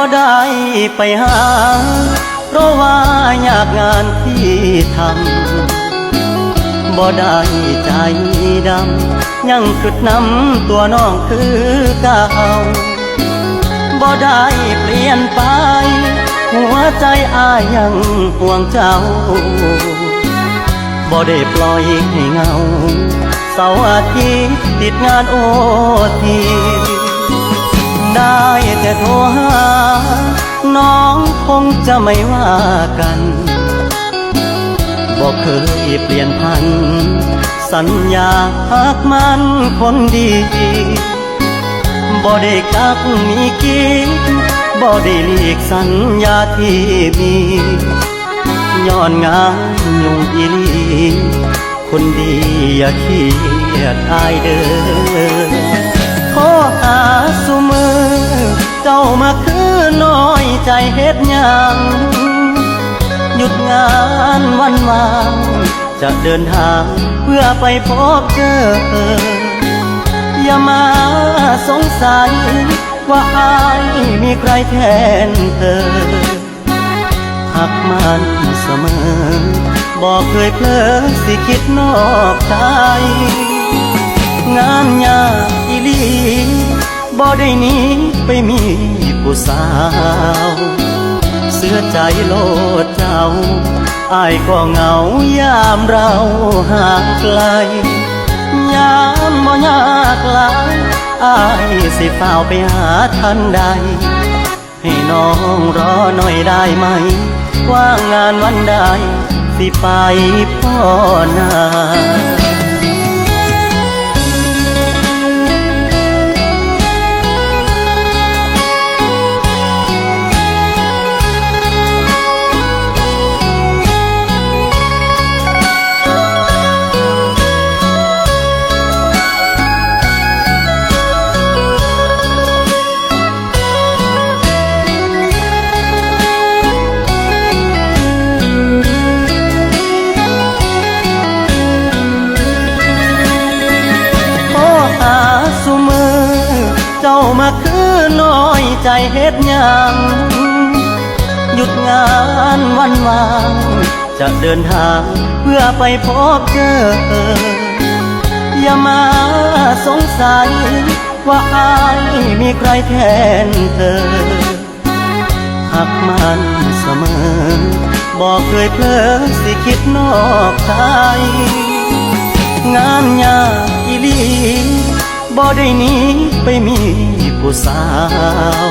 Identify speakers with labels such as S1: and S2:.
S1: ก็ได้ไปหาเพราะว่าอยากงานที่ทำบ่ได้ใจดำยังคิดนำตัวน้องคือเก่าบ่ได้เปลี่ยนไปหัวใจอ้ายยังห่วงเจ้าบ่ได้ปล่อยให้เหงาเสาร์อาทิตย์ติดงานโอทีได้แต่โทรหาน้องคงจะไม่ว่ากันบอกเคยเปลี่ยนพันสัญญาหักมันคนดีบ่ได้กักมีกินบ่ได้หลีกสัญญาที่มีย้อนงานยุ่งอีหลีคนดีอย่าเครียดอายเด้อขอหาสุมือเจ้ามาคือน้อยใจเฮ็ดหยังหยุดงานวันวางจะเดินทางเพื่อไปพบเจออย่ามาสงสัยว่าอายมีใครแทนเธอหักมันเสมอบอกเคยเพลอสิคิดนอกใจงานยากอีหลีบ่ได้หนีไปมีผู้สาวเสื้อใจโลดเจ้าอ้ายก็เหงายามเราห่างไกลยามบ่ยากหลายอ้ายสิเฝ้าไปหาทันใดให้น้องรอหน่อยได้ไหมว่างงานวันใดสิไปพ่อนาเจ้ามาคือน้อยใจเฮ็ดหยังหยุดงานวันวางจะเดินทางเพื่อไปพบเจออย่ามาสงสัยว่าอายมีใครแทนเธอหักมันเสมอบอกเคยเพลอสิคิดนอกใจงานยากอีหลีบ่ได้หนีไปมีผู้สาว